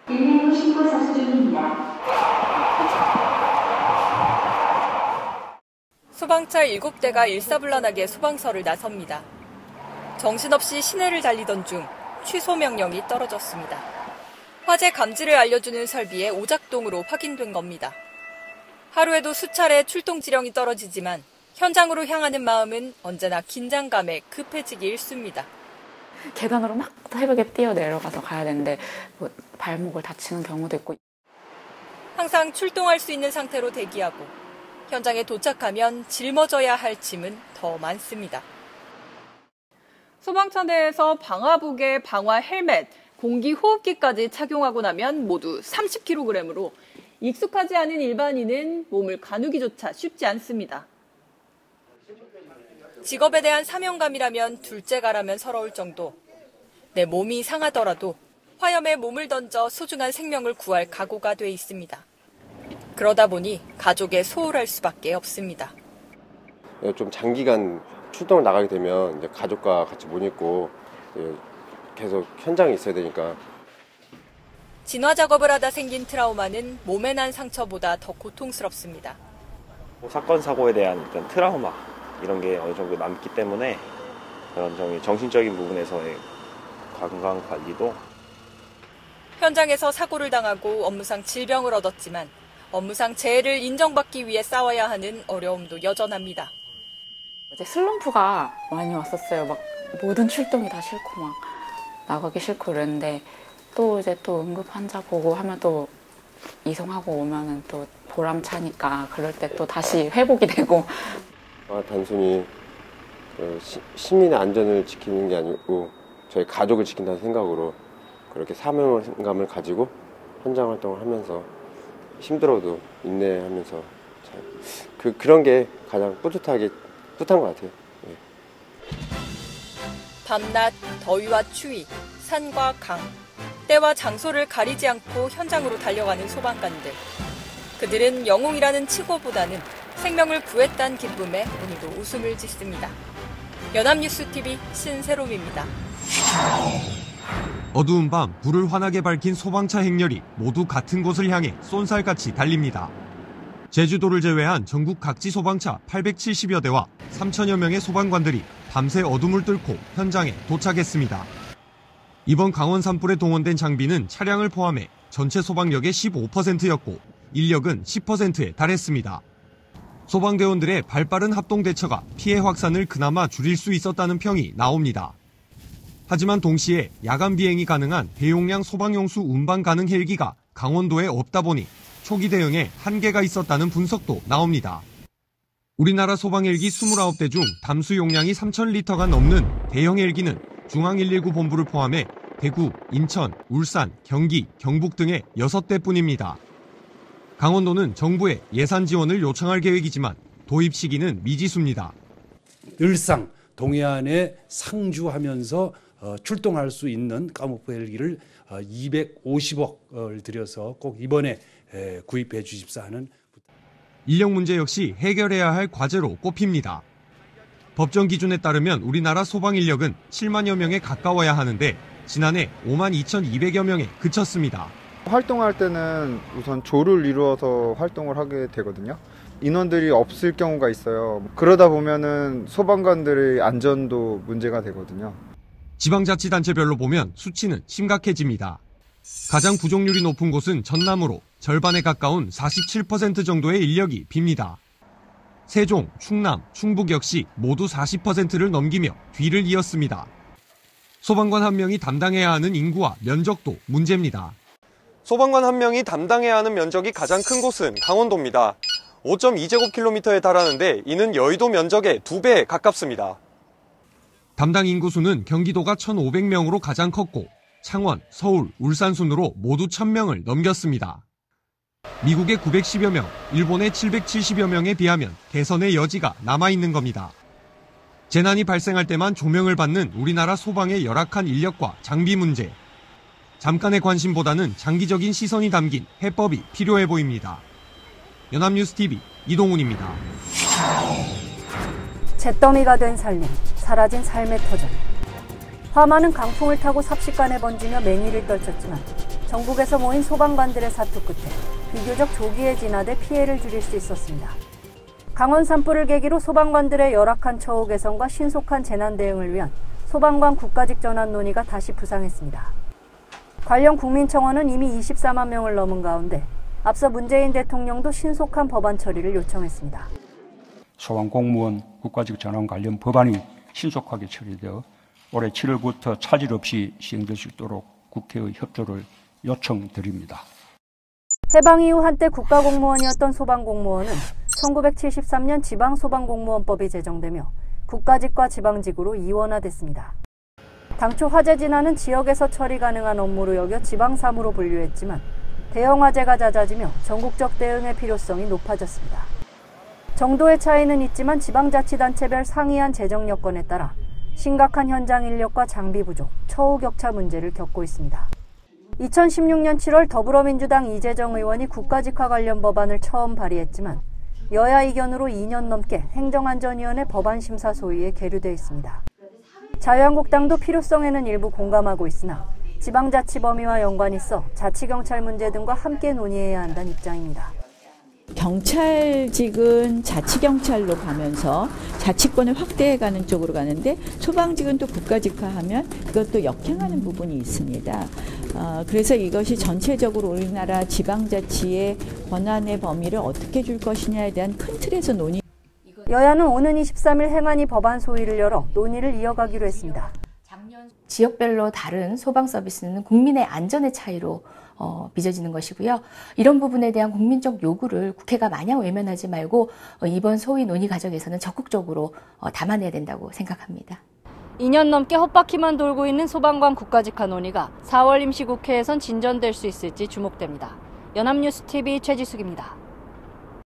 119 신고 접수 중입니다. 소방차 7대가 일사불란하게 소방서를 나섭니다. 정신없이 시내를 달리던 중 취소 명령이 떨어졌습니다. 화재 감지를 알려주는 설비의 오작동으로 확인된 겁니다. 하루에도 수차례 출동 지령이 떨어지지만 현장으로 향하는 마음은 언제나 긴장감에 급해지기 일쑤입니다. 계단으로 막 새벽에 뛰어 내려가서 가야 되는데 발목을 다치는 경우도 있고. 항상 출동할 수 있는 상태로 대기하고 현장에 도착하면 짊어져야 할 짐은 더 많습니다. 소방차 내에서 방화복에 방화 헬멧, 공기호흡기까지 착용하고 나면 모두 30kg으로 익숙하지 않은 일반인은 몸을 가누기조차 쉽지 않습니다. 직업에 대한 사명감이라면 둘째가라면 서러울 정도. 내 몸이 상하더라도 화염에 몸을 던져 소중한 생명을 구할 각오가 돼 있습니다. 그러다 보니 가족에 소홀할 수밖에 없습니다. 좀 장기간 출동을 나가게 되면 이제 가족과 같이 못 있고 계속 현장에 있어야 되니까. 진화 작업을 하다 생긴 트라우마는 몸에 난 상처보다 더 고통스럽습니다. 사건 사고에 대한 어떤 트라우마 이런 게 어느 정도 남기 때문에 그런 정신적인 부분에서의 건강 관리도. 현장에서 사고를 당하고 업무상 질병을 얻었지만 업무상 재해를 인정받기 위해 싸워야 하는 어려움도 여전합니다. 이제 슬럼프가 많이 왔었어요. 막 모든 출동이 다 싫고 막 나가기 싫고 그랬는데 또 이제 또 응급 환자 보고 하면 또 이송하고 오면은 또 보람차니까 그럴 때 또 다시 회복이 되고. 단순히 시민의 안전을 지키는 게 아니고 저희 가족을 지킨다는 생각으로 그렇게 사명감을 가지고 현장 활동을 하면서 힘들어도 인내하면서 그런 게 가장 뿌듯한 것 같아요. 네. 밤낮, 더위와 추위, 산과 강, 때와 장소를 가리지 않고 현장으로 달려가는 소방관들. 그들은 영웅이라는 칭호보다는 생명을 구했다는 기쁨에 오늘도 웃음을 짓습니다. 연합뉴스TV 신세롬입니다. 어두운 밤 불을 환하게 밝힌 소방차 행렬이 모두 같은 곳을 향해 쏜살같이 달립니다. 제주도를 제외한 전국 각지 소방차 870여 대와 3천여 명의 소방관들이 밤새 어둠을 뚫고 현장에 도착했습니다. 이번 강원 산불에 동원된 장비는 차량을 포함해 전체 소방력의 15%였고 인력은 10%에 달했습니다. 소방대원들의 발빠른 합동 대처가 피해 확산을 그나마 줄일 수 있었다는 평이 나옵니다. 하지만 동시에 야간 비행이 가능한 대용량 소방용수 운반 가능 헬기가 강원도에 없다 보니 초기 대응에 한계가 있었다는 분석도 나옵니다. 우리나라 소방 헬기 29대 중 담수 용량이 3,000리터가 넘는 대형 헬기는 중앙119본부를 포함해 대구, 인천, 울산, 경기, 경북 등의 6대뿐입니다. 강원도는 정부에 예산 지원을 요청할 계획이지만 도입 시기는 미지수입니다. 늘상 동해안에 상주하면서 출동할 수 있는 카모프 헬기를 250억을 들여서 꼭 이번에 구입해 주십사 하는. 인력 문제 역시 해결해야 할 과제로 꼽힙니다. 법정 기준에 따르면 우리나라 소방 인력은 7만여 명에 가까워야 하는데 지난해 5만 2,200여 명에 그쳤습니다. 활동할 때는 우선 조를 이루어서 활동을 하게 되거든요. 인원들이 없을 경우가 있어요. 그러다 보면은 소방관들의 안전도 문제가 되거든요. 지방자치단체별로 보면 수치는 심각해집니다. 가장 부족률이 높은 곳은 전남으로 절반에 가까운 47% 정도의 인력이 빕니다. 세종, 충남, 충북 역시 모두 40%를 넘기며 뒤를 이었습니다. 소방관 한 명이 담당해야 하는 인구와 면적도 문제입니다. 소방관 한 명이 담당해야 하는 면적이 가장 큰 곳은 강원도입니다. 5.2제곱킬로미터에 달하는데 이는 여의도 면적의 2배에 가깝습니다. 담당 인구수는 경기도가 1,500명으로 가장 컸고 창원, 서울, 울산 순으로 모두 1,000명을 넘겼습니다. 미국의 910여 명, 일본의 770여 명에 비하면 개선의 여지가 남아있는 겁니다. 재난이 발생할 때만 조명을 받는 우리나라 소방의 열악한 인력과 장비 문제. 잠깐의 관심보다는 장기적인 시선이 담긴 해법이 필요해 보입니다. 연합뉴스TV 이동훈입니다. 잿더미가 된 살림, 사라진 삶의 터전. 화마는 강풍을 타고 삽시간에 번지며 맹위를 떨쳤지만 전국에서 모인 소방관들의 사투 끝에 비교적 조기에 진화돼 피해를 줄일 수 있었습니다. 강원 산불을 계기로 소방관들의 열악한 처우 개선과 신속한 재난 대응을 위한 소방관 국가직 전환 논의가 다시 부상했습니다. 관련 국민청원은 이미 24만 명을 넘은 가운데 앞서 문재인 대통령도 신속한 법안 처리를 요청했습니다. 소방공무원 국가직 전환 관련 법안이 신속하게 처리되어 올해 7월부터 차질 없이 시행될 수 있도록 국회의 협조를 요청드립니다. 해방 이후 한때 국가공무원이었던 소방공무원은 1973년 지방소방공무원법이 제정되며 국가직과 지방직으로 이원화됐습니다. 당초 화재 진화는 지역에서 처리 가능한 업무로 여겨 지방사무로 분류했지만 대형 화재가 잦아지며 전국적 대응의 필요성이 높아졌습니다. 정도의 차이는 있지만 지방자치단체별 상이한 재정 여건에 따라 심각한 현장 인력과 장비 부족, 처우 격차 문제를 겪고 있습니다. 2016년 7월 더불어민주당 이재정 의원이 국가직화 관련 법안을 처음 발의했지만 여야 의견으로 2년 넘게 행정안전위원회 법안심사소위에 계류돼 있습니다. 자유한국당도 필요성에는 일부 공감하고 있으나 지방자치 범위와 연관이 있어 자치경찰 문제 등과 함께 논의해야 한다는 입장입니다. 경찰직은 자치경찰로 가면서 자치권을 확대해가는 쪽으로 가는데 소방직은 또 국가직화하면 그것도 역행하는 부분이 있습니다. 그래서 이것이 전체적으로 우리나라 지방자치의 권한의 범위를 어떻게 줄 것이냐에 대한 큰 틀에서 논의. 여야는 오는 23일 행안위 법안 소위를 열어 논의를 이어가기로 했습니다. 지역별로 다른 소방 서비스는 국민의 안전의 차이로 빚어지는 것이고요. 이런 부분에 대한 국민적 요구를 국회가 마냥 외면하지 말고 이번 소위 논의 과정에서는 적극적으로 담아내야 된다고 생각합니다. 2년 넘게 헛바퀴만 돌고 있는 소방관 국가직화 논의가 4월 임시국회에선 진전될 수 있을지 주목됩니다. 연합뉴스TV 최지숙입니다.